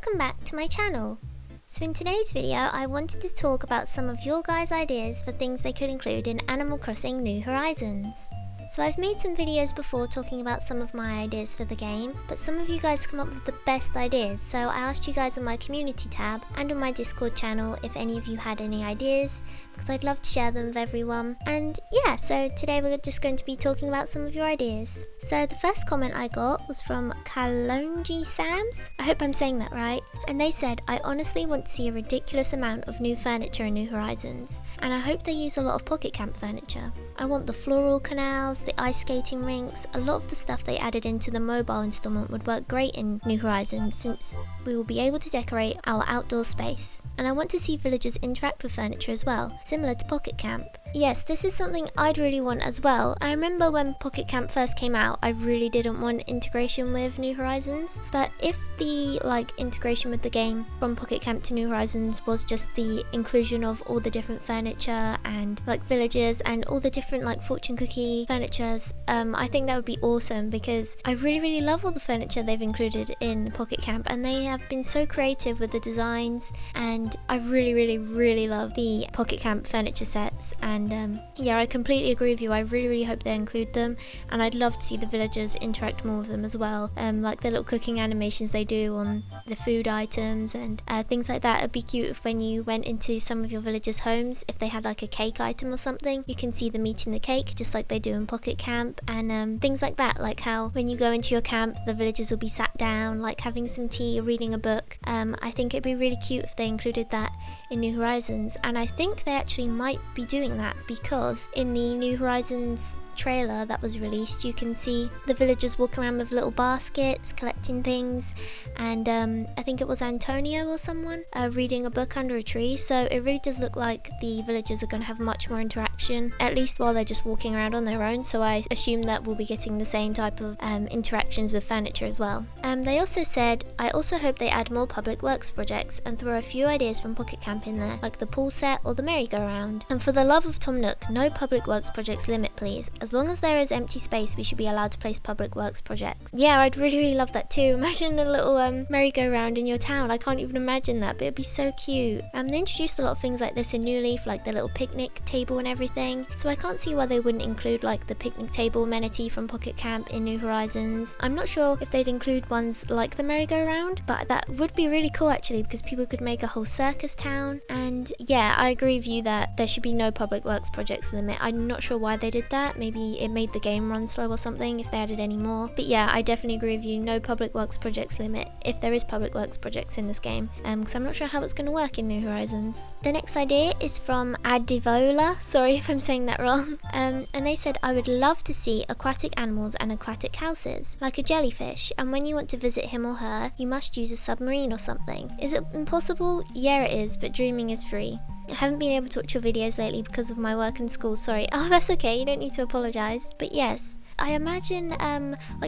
welcome back to my channel. So in today's video I wanted to talk about some of your guys' ideas for things they could include in Animal Crossing New Horizons. So I've made some videos before talking about some of my ideas for the game, but some of you guys come up with the best ideas, so I asked you guys on my community tab and on my Discord channel if any of you had any ideas, because I'd love to share them with everyone. And yeah, so today we're just going to be talking about some of your ideas. So the first comment I got was from Kalonji Sams, I hope I'm saying that right, and they said, I honestly want to see a ridiculous amount of new furniture in New Horizons, and I hope they use a lot of Pocket Camp furniture. I want the floral canals, the ice skating rinks. A lot of the stuff they added into the mobile installment would work great in New Horizons, since we will be able to decorate our outdoor space. And I want to see villagers interact with furniture as well, similar to Pocket Camp. Yes, this is something I'd really want as well. I remember when Pocket Camp first came out, I really didn't want integration with New Horizons, but if the integration with the game from Pocket Camp to New Horizons was just the inclusion of all the different furniture and villagers and all the different fortune cookie furnitures, I think that would be awesome, because I really love all the furniture they've included in Pocket Camp, and they have been so creative with the designs, and I really love the Pocket Camp furniture sets. And yeah, I completely agree with you. I really hope they include them, and I'd love to see the villagers interact more with them as well, like the little cooking animations they do on the food items and things like that. It'd be cute if when you went into some of your villagers' homes, if they had a cake item or something, you can see them eating the cake just like they do in Pocket Camp, and things like that, like how when you go into your camp the villagers will be sat down having some tea or reading a book. I think it'd be really cute if they included that in New Horizons, and I think they actually might be doing that, because in the New Horizons trailer that was released, you can see the villagers walk around with little baskets collecting things, and I think it was Antonio or someone reading a book under a tree. So it really does look like the villagers are going to have much more interaction, at least while they're just walking around on their own, so I assume that we'll be getting the same type of interactions with furniture as well. They also said, I also hope they add more public works projects and throw a few ideas from Pocket Camp in there, like the pool set or the merry-go-round. And for the love of Tom Nook, no public works projects limit please. As long as there is empty space, we should be allowed to place public works projects. Yeah, I'd really love that too. Imagine a little merry-go-round in your town. I can't even imagine that, but it'd be so cute. They introduced a lot of things like this in New Leaf, like the little picnic table and everything, so I can't see why they wouldn't include the picnic table amenity from Pocket Camp in New Horizons. I'm not sure if they'd include ones like the merry-go-round, but that would be really cool actually, because people could make a whole circus town. And yeah, I agree with you that there should be no public works projects limit. I'm not sure why they did that. Maybe it made the game run slow or something if they added any more. But yeah, I definitely agree with you, no public works projects limit if there is public works projects in this game, because I'm not sure how it's going to work in New Horizons. The next idea is from Adivola, sorry if I'm saying that wrong, and they said, I would love to see aquatic animals and aquatic houses, like a jellyfish, and when you want to visit him or her, you must use a submarine or something. Is it impossible? Yeah it is, but dreaming is free. I haven't been able to watch your videos lately because of my work and school, sorry. Oh, that's okay, you don't need to apologise. But yes, I imagine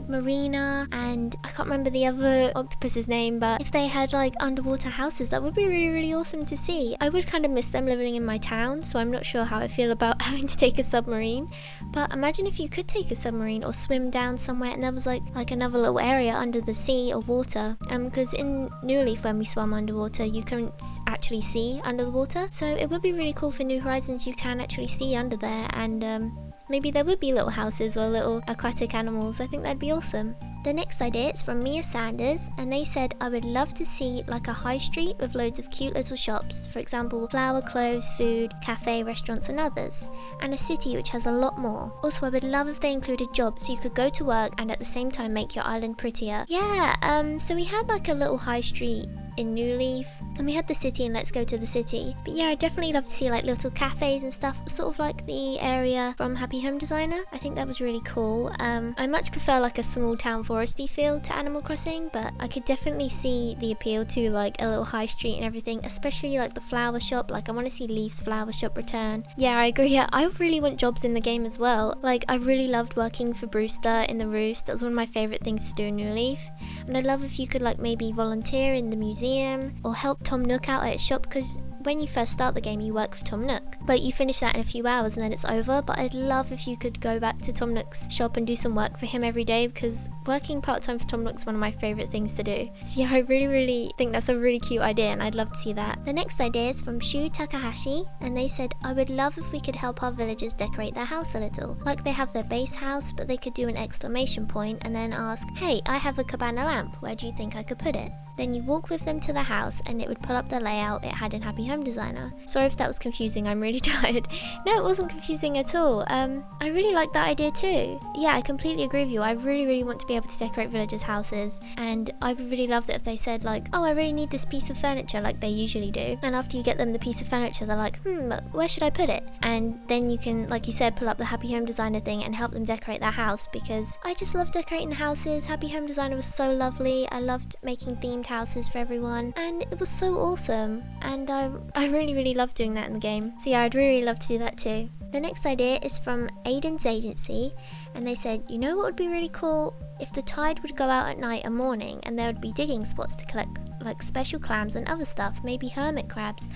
Marina, and I can't remember the other octopus's name, but if they had underwater houses, that would be really awesome to see. I would kind of miss them living in my town, so I'm not sure how I feel about having to take a submarine. But imagine if you could take a submarine or swim down somewhere and there was another little area under the sea or water. Because in New Leaf when we swam underwater, you couldn't actually see under the water. So it would be really cool for New Horizons, you can actually see under there, and maybe there would be little houses or little aquatic animals. I think that'd be awesome. The next idea is from Mia Sanders, and they said, I would love to see a high street with loads of cute little shops, for example flower, clothes, food, cafe, restaurants and others, and a city which has a lot more. Also, I would love if they included jobs so you could go to work and at the same time make your island prettier. Yeah, so we had a little high street in New Leaf, and we had the city in Let's Go to the City. But yeah, I'd definitely love to see little cafes and stuff, sort of like the area from Happy Home Designer. I think that was really cool. I much prefer a small town foresty feel to Animal Crossing, but I could definitely see the appeal to a little high street and everything, especially the flower shop. I want to see Leaf's flower shop return. Yeah, I agree. Yeah, I really want jobs in the game as well. I really loved working for Brewster in the Roost. That was one of my favourite things to do in New Leaf, and I'd love if you could maybe volunteer in the museum or help Tom Nook out at his shop, because when you first start the game you work for Tom Nook, but you finish that in a few hours and then it's over. But I'd love if you could go back to Tom Nook's shop and do some work for him every day, because working part-time for Tom Nook's one of my favourite things to do. So yeah, I really think that's a really cute idea and I'd love to see that. The next idea is from Shu Takahashi, and they said, I would love if we could help our villagers decorate their house a little. Like they have their base house, but they could do an exclamation point and then ask, hey, I have a cabana lamp, where do you think I could put it? Then you walk with them to the house and it would pull up the layout it had in Happy Home Designer. Sorry if that was confusing, I'm really tired. No, it wasn't confusing at all. I really like that idea too. Yeah, I completely agree with you. I really want to be able to decorate villagers' houses, and I would really love it if they said like, oh, I really need this piece of furniture, like they usually do. And after you get them the piece of furniture, they're like, where should I put it? And then you can, like you said, pull up the Happy Home Designer thing and help them decorate their house, because I just love decorating the houses. Happy Home Designer was so lovely. I loved making themed houses for everyone and it was so awesome, and I really loved doing that in the game. So yeah, I'd really love to do that too. The next idea is from Aiden's Agency, and they said, you know what would be really cool? If the tide would go out at night and morning and there would be digging spots to collect like special clams and other stuff, maybe hermit crabs.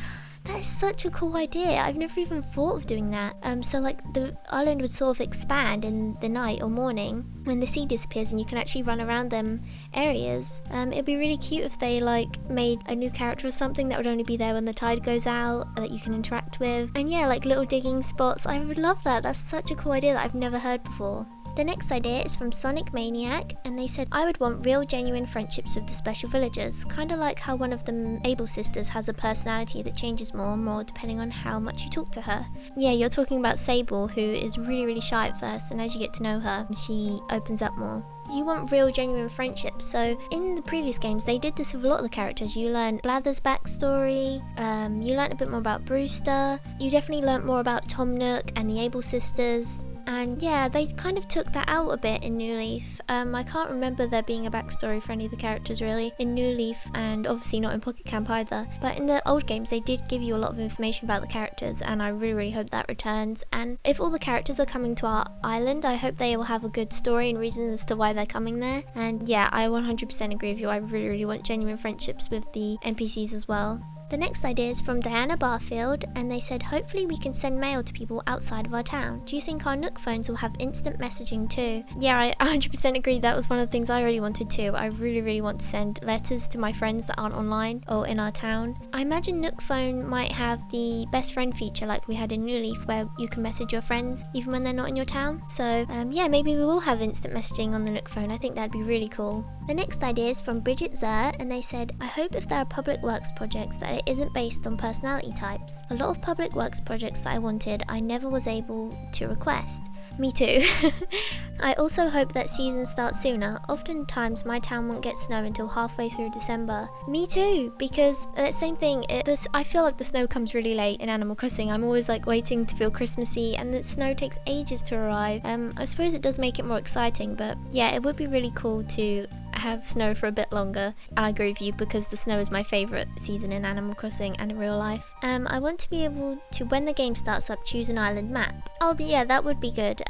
That is such a cool idea. I've never even thought of doing that. So like the island would sort of expand in the night or morning when the sea disappears and you can actually run around them areas. It'd be really cute if they like made a new character or something that would only be there when the tide goes out that you can interact with. And yeah, like little digging spots. I would love that. That's such a cool idea that I've never heard before. The next idea is from Sonic Maniac, and they said, I would want real genuine friendships with the special villagers, kind of like how one of the Able sisters has a personality that changes more and more depending on how much you talk to her. Yeah, you're talking about Sable, who is really shy at first, and as you get to know her, she opens up more. You want real genuine friendships. So in the previous games they did this with a lot of the characters. You learned Blather's backstory, you learned a bit more about Brewster, you definitely learned more about Tom Nook and the Able sisters. And yeah, they kind of took that out a bit in New Leaf. I can't remember there being a backstory for any of the characters really in New Leaf, and obviously not in Pocket Camp either. But in the old games they did give you a lot of information about the characters, and I really hope that returns. And if all the characters are coming to our island, I hope they will have a good story and reason as to why they're coming there. And yeah, I 100% agree with you. I really want genuine friendships with the NPCs as well. The next idea is from Diana Barfield, and they said, hopefully we can send mail to people outside of our town. Do you think our Nook phones will have instant messaging too? Yeah, I 100% agree. That was one of the things I really wanted too. I really want to send letters to my friends that aren't online or in our town. I imagine Nook phone might have the best friend feature like we had in New Leaf, where you can message your friends even when they're not in your town. So yeah, maybe we will have instant messaging on the Nook phone. I think that'd be really cool. The next idea is from Bridget Zer, and they said, I hope if there are public works projects that it isn't based on personality types. A lot of public works projects that I wanted, I never was able to request. Me too. I also hope that season starts sooner. Oftentimes my town won't get snow until halfway through December. Me too, because same thing, I feel like the snow comes really late in Animal Crossing. I'm always like waiting to feel Christmassy, and the snow takes ages to arrive. I suppose it does make it more exciting, but yeah, it would be really cool to have snow for a bit longer. I agree with you, because the snow is my favourite season in Animal Crossing and in real life. I want to be able to, when the game starts up, choose an island map. Oh yeah, that would be good.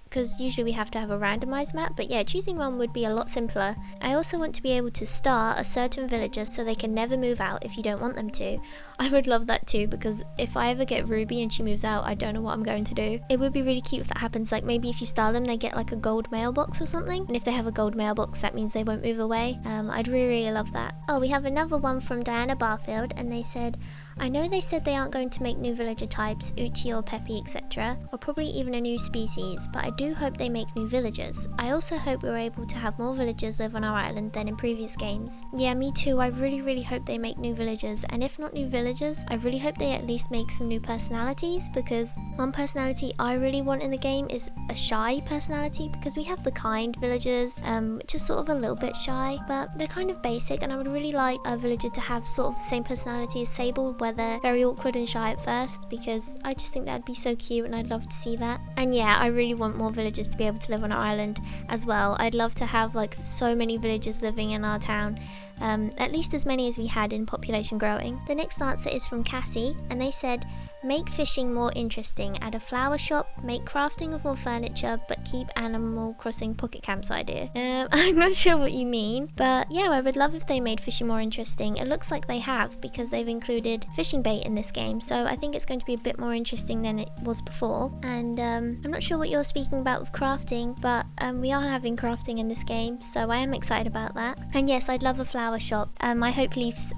Because usually we have to have a randomized map, but yeah, choosing one would be a lot simpler. I also want to be able to star a certain villager so they can never move out if you don't want them to. I would love that too, because if I ever get Ruby and she moves out, I don't know what I'm going to do. It would be really cute if that happens, like maybe if you star them they get like a gold mailbox or something, and if they have a gold mailbox that means they won't move away. I'd really love that. Oh, we have another one from Diana Barfield, and they said, I know they said they aren't going to make new villager types, Uchi or Peppy, etc., or probably even a new species, but I do hope they make new villagers. I also hope we're able to have more villagers live on our island than in previous games. Yeah, me too. I really hope they make new villagers, and if not new villagers, I really hope they at least make some new personalities, because one personality I really want in the game is a shy personality, because we have the kind villagers, which is sort of a little bit shy, but they're kind of basic, and I would really like a villager to have sort of the same personality as Sable, where they're very awkward and shy at first, because I just think that'd be so cute and I'd love to see that. And yeah, I really want more villagers to be able to live on our island as well. I'd love to have like so many villagers living in our town. at least as many as we had in population growing. The next answer is from Cassie, and they said, make fishing more interesting, add a flower shop, make crafting of more furniture, but keep Animal Crossing Pocket Camps idea. I'm not sure what you mean, but yeah, I would love if they made fishing more interesting. It looks like they have, because they've included fishing bait in this game, so I think it's going to be a bit more interesting than it was before. And I'm not sure what you're speaking about with crafting, but we are having crafting in this game, so I am excited about that. And yes, I'd love a flower shop. I hope Leaf's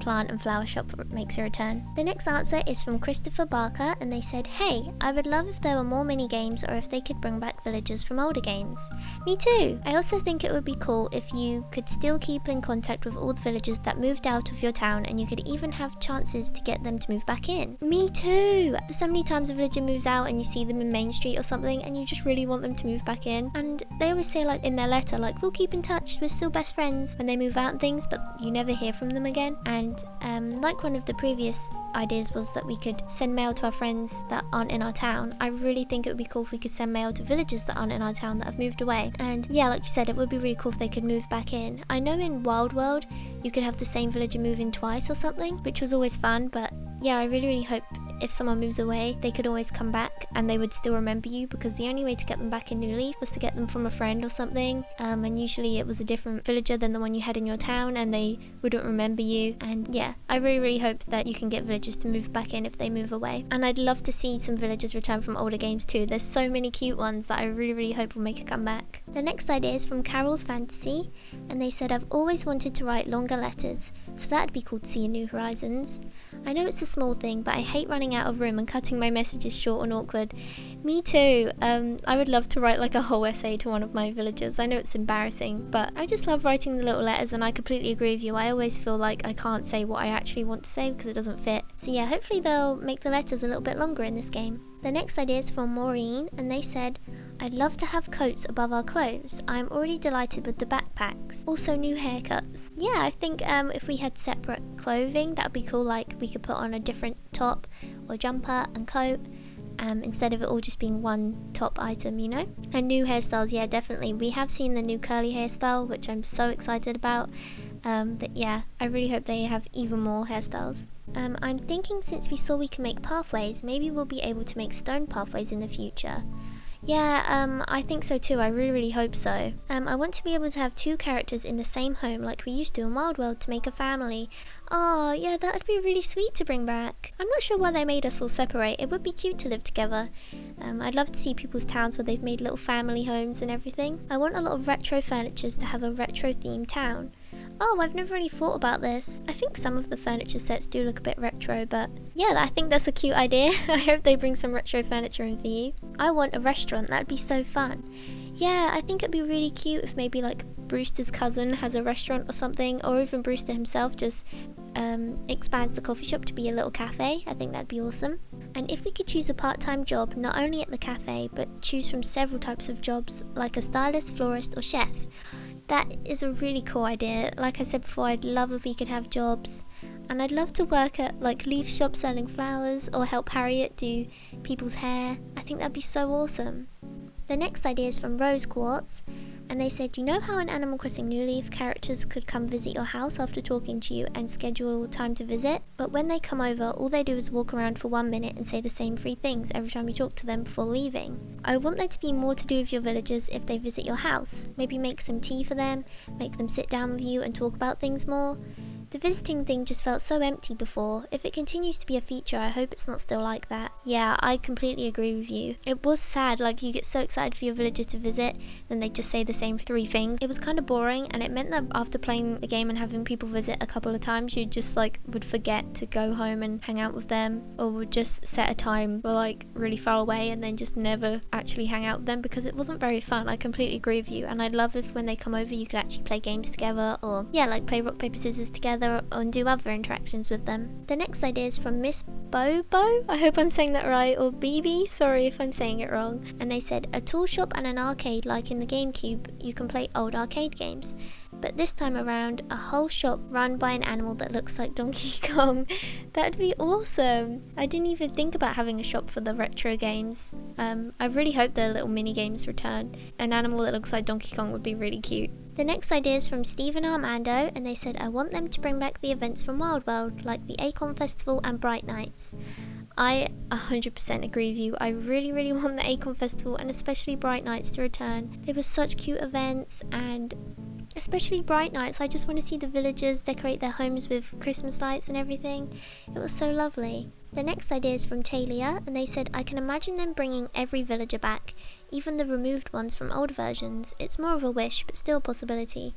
plant and flower shop makes a return. The next answer is from Christopher Barker, and they said, hey, I would love if there were more mini games, or if they could bring back villagers from older games. Me too! I also think it would be cool if you could still keep in contact with all the villagers that moved out of your town, and you could even have chances to get them to move back in. Me too! There's so many times a villager moves out and you see them in Main Street or something, and you just really want them to move back in. And they always say, like, in their letter, like, we'll keep in touch, we're still best friends when they move out and things, but you never hear from them again. And like one of the previous ideas was that we could send mail to our friends that aren't in our town. I really think it would be cool if we could send mail to villagers that aren't in our town that have moved away. And yeah, like you said, it would be really cool if they could move back in. I know in Wild World you could have the same villager move in twice or something, which was always fun, but yeah, I really hope if someone moves away, they could always come back and they would still remember you, because the only way to get them back in New Leaf was to get them from a friend or something, and usually it was a different villager than the one you had in your town, and they wouldn't remember you. And yeah, I really hope that you can get villagers to move back in if they move away. And I'd love to see some villagers return from older games too. There's so many cute ones that I really hope will make a comeback. The next idea is from Carol's Fantasy, and they said, I've always wanted to write longer letters, so that'd be cool to see in New Horizons. I know it's a small thing, but I hate running out of room and cutting my messages short and awkward. Me too. I would love to write like a whole essay to one of my villagers. I know it's embarrassing, but I just love writing the little letters, and I completely agree with you. I always feel like I can't say what I actually want to say because it doesn't fit. So yeah, hopefully they'll make the letters a little bit longer in this game. The next idea is from Maureen, and they said, I'd love to have coats above our clothes. I'm already delighted with the backpacks. Also new haircuts. Yeah, I think if we had separate clothing, that would be cool. Like we could put on a different top or jumper and coat, instead of it all just being one top item, you know? And new hairstyles, yeah, definitely. We have seen the new curly hairstyle, which I'm so excited about. But yeah, I really hope they have even more hairstyles. I'm thinking since we saw we can make pathways, maybe we'll be able to make stone pathways in the future. Yeah, I think so too. I really hope so. I want to be able to have two characters in the same home like we used to in Wild World to make a family. Oh, yeah, that would be really sweet to bring back. I'm not sure why they made us all separate. It would be cute to live together. I'd love to see people's towns where they've made little family homes and everything. I want a lot of retro furnitures to have a retro themed town. Oh, I've never really thought about this. I think some of the furniture sets do look a bit retro, but yeah, I think that's a cute idea. I hope they bring some retro furniture in for you. I want a restaurant. That'd be so fun. Yeah, I think it'd be really cute if maybe like Brewster's cousin has a restaurant or something, or even Brewster himself just expands the coffee shop to be a little cafe. I think that'd be awesome. And if we could choose a part-time job, not only at the cafe, but choose from several types of jobs like a stylist, florist, or chef. That is a really cool idea. Like I said before, I'd love if we could have jobs. And I'd love to work at like Leaf shop selling flowers, or help Harriet do people's hair. I think that'd be so awesome. The next idea is from Rose Quartz, and they said, you know how in Animal Crossing New Leaf characters could come visit your house after talking to you and schedule time to visit? But when they come over, all they do is walk around for 1 minute and say the same 3 things every time you talk to them before leaving. I want there to be more to do with your villagers if they visit your house. Maybe make some tea for them, make them sit down with you and talk about things more. The visiting thing just felt so empty before. If it continues to be a feature, I hope it's not still like that. Yeah, I completely agree with you. It was sad, like you get so excited for your villager to visit, then they just say the same 3 things. It was kind of boring, and it meant that after playing the game and having people visit a couple of times, you just like would forget to go home and hang out with them, or would just set a time for like really far away and then just never actually hang out with them because it wasn't very fun. I completely agree with you, and I'd love if when they come over you could actually play games together, or yeah, like play rock paper scissors together, and do other interactions with them. The next idea is from Miss Bobo, I hope I'm saying that right, or BB, sorry if I'm saying it wrong. And they said, a tool shop and an arcade like in the GameCube, you can play old arcade games. But this time around, a whole shop run by an animal that looks like Donkey Kong. That'd be awesome. I didn't even think about having a shop for the retro games. I really hope the little mini games return. An animal that looks like Donkey Kong would be really cute. The The next idea is from Steve and Armando, and they said, I want them to bring back the events from Wild World, like the Acorn Festival and Bright Nights. I 100% agree with you. I really want the Acorn Festival and especially Bright Nights to return. They were such cute events, and especially Bright Nights. I just want to see the villagers decorate their homes with Christmas lights and everything. It was so lovely. The next idea is from Talia, and they said, I can imagine them bringing every villager back, even the removed ones from older versions. It's more of a wish, but still a possibility.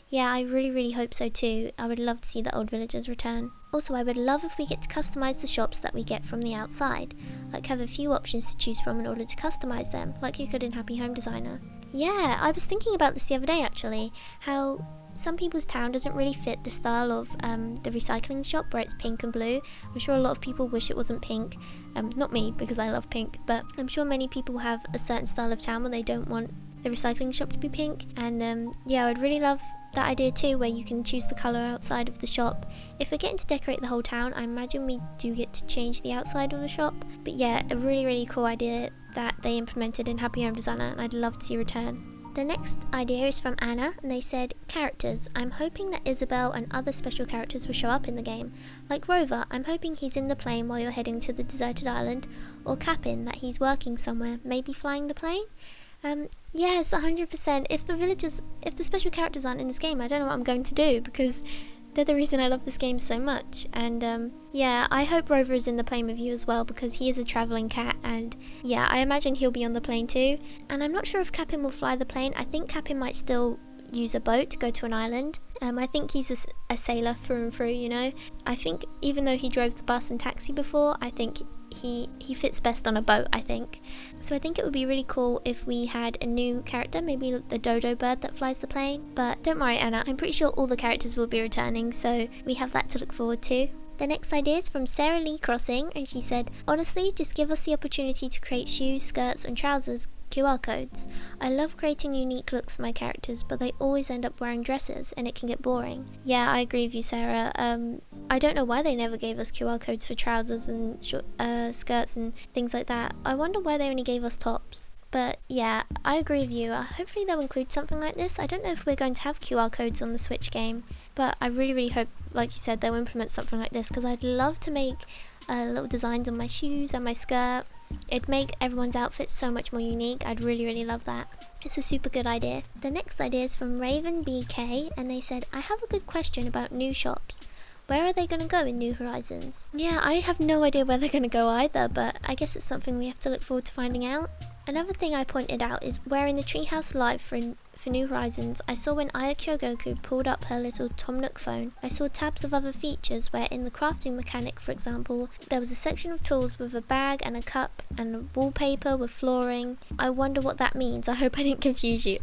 Yeah, I really hope so too. I would love to see the old villagers return. Also, I would love if we get to customize the shops that we get from the outside, like have a few options to choose from in order to customize them, like you could in Happy Home Designer. Yeah, I was thinking about this the other day actually, how some people's town doesn't really fit the style of the recycling shop where it's pink and blue. I'm sure a lot of people wish it wasn't pink. Not me, because I love pink, but I'm sure many people have a certain style of town where they don't want the recycling shop to be pink. And yeah, I would really love that idea too, where you can choose the colour outside of the shop. If we're getting to decorate the whole town, I imagine we do get to change the outside of the shop. But yeah, a really cool idea that they implemented in Happy Home Designer, and I'd love to see return. The next idea is from Anna, and they said, characters. I'm hoping that Isabel and other special characters will show up in the game. Like Rover, I'm hoping he's in the plane while you're heading to the deserted island, or Capin, that he's working somewhere, maybe flying the plane. Yes, 100%. If the special characters aren't in this game, I don't know what I'm going to do, because they're the reason I love this game so much. And yeah, I hope Rover is in the plane with you as well, because he is a travelling cat, and yeah, I imagine he'll be on the plane too. And I'm not sure if Capin will fly the plane. I think Capin might still use a boat to go to an island. I think he's a sailor through and through, you know. I think even though he drove the bus and taxi before, I think he fits best on a boat, I think. So I think it would be really cool if we had a new character, maybe the dodo bird that flies the plane. But don't worry, Anna, I'm pretty sure all the characters will be returning, so we have that to look forward to. The next idea is from Sarah Lee Crossing, and she said, honestly, just give us the opportunity to create shoes, skirts and trousers QR codes. I love creating unique looks for my characters, but they always end up wearing dresses and it can get boring. Yeah, I agree with you, Sarah. I don't know why they never gave us QR codes for trousers and skirts and things like that. I wonder why they only gave us tops. But yeah, I agree with you. Hopefully they'll include something like this. I don't know if we're going to have QR codes on the Switch game, but I really hope, like you said, they'll implement something like this, because I'd love to make little designs on my shoes and my skirt. It'd make everyone's outfit so much more unique. I'd really love that. It's a super good idea. The next idea is from Raven BK, and they said, I have a good question about new shops. Where are they going to go in New Horizons? Yeah, I have no idea where they're going to go either, but I guess it's something we have to look forward to finding out. Another thing I pointed out is where in the Treehouse Live for New Horizons, I saw when Aya Kyogoku pulled up her little Tom Nook phone, I saw tabs of other features where in the crafting mechanic, for example, there was a section of tools with a bag and a cup and a wallpaper with flooring. I wonder what that means. I hope I didn't confuse you.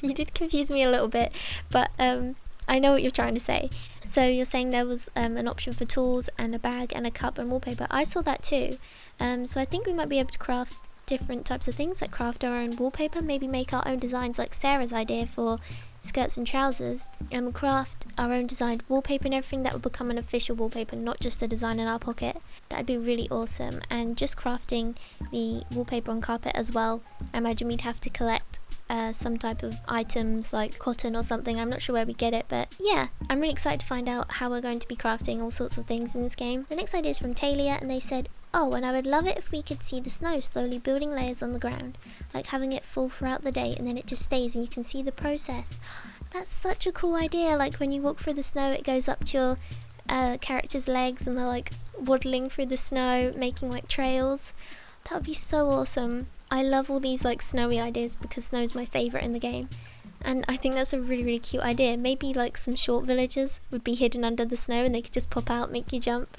You did confuse me a little bit, but I know what you're trying to say. So you're saying there was an option for tools and a bag and a cup and wallpaper. I saw that too. So I think we might be able to craft different types of things, like craft our own wallpaper, maybe make our own designs like Sarah's idea for skirts and trousers, and craft our own designed wallpaper and everything that would become an official wallpaper, not just a design in our pocket. That'd be really awesome. And just crafting the wallpaper on carpet as well, I imagine we'd have to collect some type of items like cotton or something. I'm not sure where we get it, but yeah, I'm really excited to find out how we're going to be crafting all sorts of things in this game. The next idea is from Talia, and they said, oh, and I would love it if we could see the snow slowly building layers on the ground, like having it fall throughout the day and then it just stays and you can see the process. That's such a cool idea. Like when you walk through the snow, it goes up to your character's legs and they're like waddling through the snow, making like trails. That would be so awesome. I love all these like snowy ideas because snow's my favourite in the game. And I think that's a really cute idea. Maybe like some short villagers would be hidden under the snow and they could just pop out, make you jump.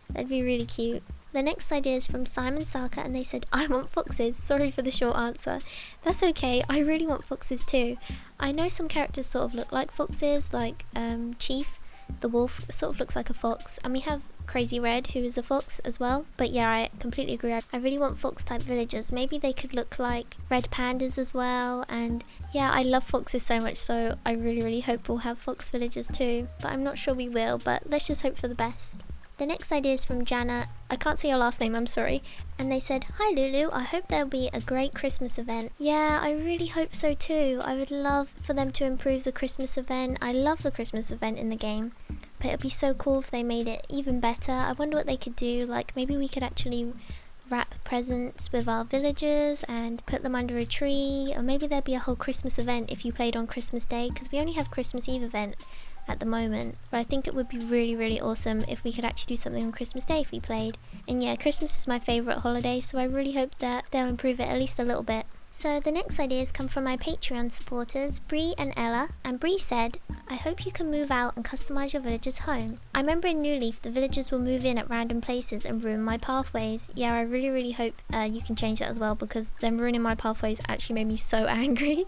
That'd be really cute. The next idea is from Simon Saka, and they said, I want foxes. Sorry for the short answer. That's okay, I really want foxes too. I know some characters sort of look like foxes, like Chief, the wolf, sort of looks like a fox. And we have Crazy Red, who is a fox as well. But yeah, I completely agree. I really want fox type villagers. Maybe they could look like red pandas as well. And yeah, I love foxes so much, so I really hope we'll have fox villagers too. But I'm not sure we will, but let's just hope for the best. The next idea is from Jana. I can't say your last name, I'm sorry. And they said, "Hi Lulu, I hope there'll be a great Christmas event." Yeah, I really hope so too. I would love for them to improve the Christmas event. I love the Christmas event in the game. But it would be so cool if they made it even better. I wonder what they could do. Like maybe we could actually wrap presents with our villagers and put them under a tree. Or maybe there'd be a whole Christmas event if you played on Christmas Day. Because we only have Christmas Eve event at the moment, but I think it would be really awesome if we could actually do something on Christmas Day if we played. And yeah, Christmas is my favourite holiday, so I really hope that they'll improve it at least a little bit. So the next ideas come from my Patreon supporters, Bree and Ella, and Bree said, "I hope you can move out and customise your villager's home. I remember in New Leaf the villagers will move in at random places and ruin my pathways." Yeah, I really hope you can change that as well, because them ruining my pathways actually made me so angry.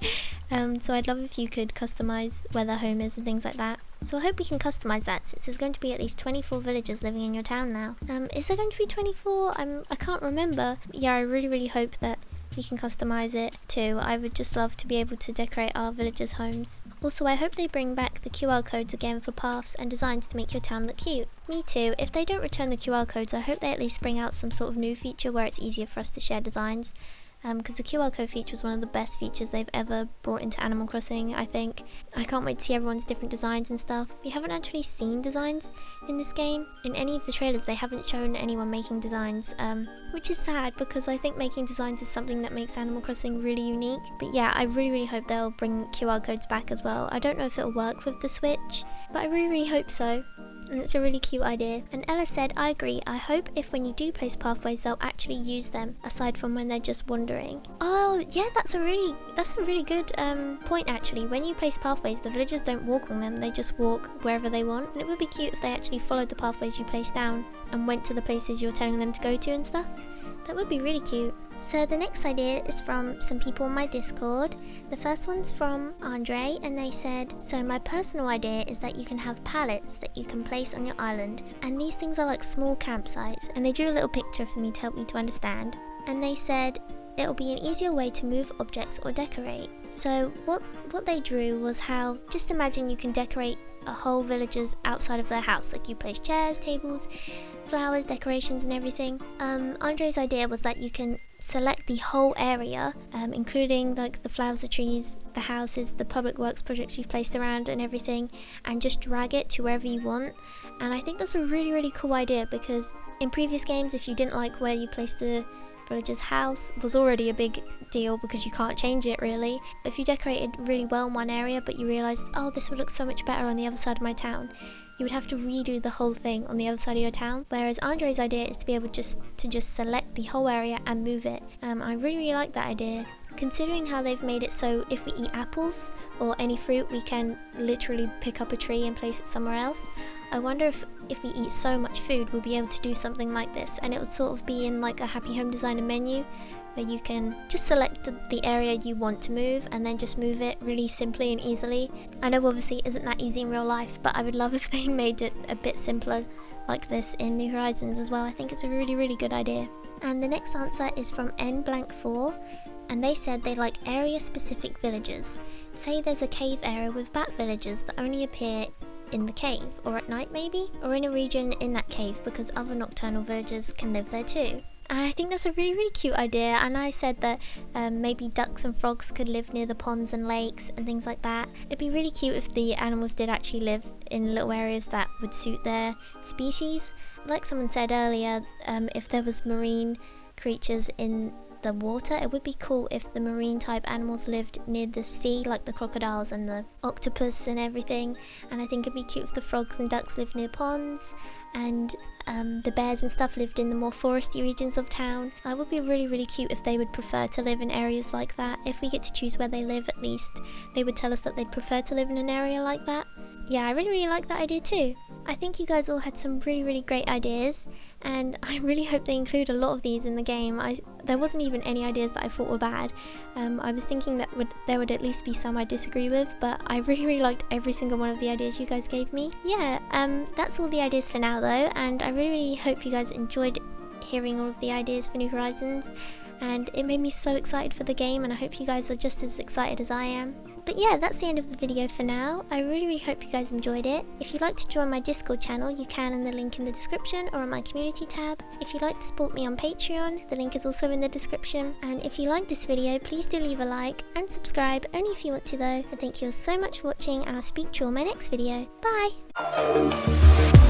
So I'd love if you could customise where their home is and things like that. So I hope we can customise that, since there's going to be at least 24 villagers living in your town now. Is there going to be 24? I can't remember. Yeah, I really hope that we can customise it too. I would just love to be able to decorate our villagers' homes. Also, I hope they bring back the QR codes again for paths and designs to make your town look cute. Me too. If they don't return the QR codes, I hope they at least bring out some sort of new feature where it's easier for us to share designs. Because the QR code feature is one of the best features they've ever brought into Animal Crossing, I think. I can't wait to see everyone's different designs and stuff. We haven't actually seen designs in this game. In any of the trailers, they haven't shown anyone making designs, which is sad, because I think making designs is something that makes Animal Crossing really unique. But yeah, I really hope they'll bring QR codes back as well. I don't know if it'll work with the Switch, but I really hope so. And it's a really cute idea. And Ella said, "I agree. I hope if when you do place pathways, they'll actually use them, aside from when they're just wandering." Oh yeah, that's a really good point actually. When you place pathways, the villagers don't walk on them, they just walk wherever they want. And it would be cute if they actually followed the pathways you placed down and went to the places you're telling them to go to and stuff. That would be really cute. So the next idea is from some people on my Discord. The first one's from Andre, and they said, "So my personal idea is that you can have pallets that you can place on your island, and these things are like small campsites." And they drew a little picture for me to help me to understand. And they said it'll be an easier way to move objects or decorate. So what they drew was how, just imagine you can decorate a whole villager's outside of their house, like you place chairs, tables, flowers, decorations and everything. Andre's idea was that you can select the whole area, including like the flowers, the trees, the houses, the public works projects you've placed around and everything, and just drag it to wherever you want. And I think that's a really cool idea, because in previous games, if you didn't like where you placed the villager's house, was already a big deal because you can't change it really. If you decorated really well in one area but you realised, oh, this would look so much better on the other side of my town, you would have to redo the whole thing on the other side of your town. Whereas Andre's idea is to be able to just select the whole area and move it. I really like that idea. Considering how they've made it so if we eat apples or any fruit, we can literally pick up a tree and place it somewhere else. I wonder if we eat so much food, we'll be able to do something like this, and it would sort of be in like a Happy Home Designer menu, where you can just select the area you want to move and then just move it really simply and easily. I know obviously it isn't that easy in real life, but I would love if they made it a bit simpler like this in New Horizons as well. I think it's a really good idea. And the next answer is from N-blank4, and they said they like area-specific villagers. Say there's a cave area with bat villagers that only appear in the cave, or at night maybe, or in a region in that cave because other nocturnal villagers can live there too. And I think that's a really cute idea. And I said that maybe ducks and frogs could live near the ponds and lakes and things like that. It'd be really cute if the animals did actually live in little areas that would suit their species. Like someone said earlier, if there was marine creatures in the water, it would be cool if the marine type animals lived near the sea, like the crocodiles and the octopus and everything. And I think it'd be cute if the frogs and ducks lived near ponds, and the bears and stuff lived in the more foresty regions of town. It would be really cute if they would prefer to live in areas like that. If we get to choose where they live, at least they would tell us that they'd prefer to live in an area like that. Yeah, I really like that idea too. I think you guys all had some really great ideas, and I really hope they include a lot of these in the game. There wasn't even any ideas that I thought were bad. I was thinking that there would at least be some I disagree with, but I really liked every single one of the ideas you guys gave me. Yeah, that's all the ideas for now though, and I really hope you guys enjoyed hearing all of the ideas for New Horizons, and it made me so excited for the game, and I hope you guys are just as excited as I am. But yeah, that's the end of the video for now. I really hope you guys enjoyed it. If you'd like to join my Discord channel, you can in the link in the description or on my community tab. If you'd like to support me on Patreon, the link is also in the description. And if you like this video, please do leave a like and subscribe, only if you want to though. And thank you all so much for watching, and I'll speak to you on my next video. Bye!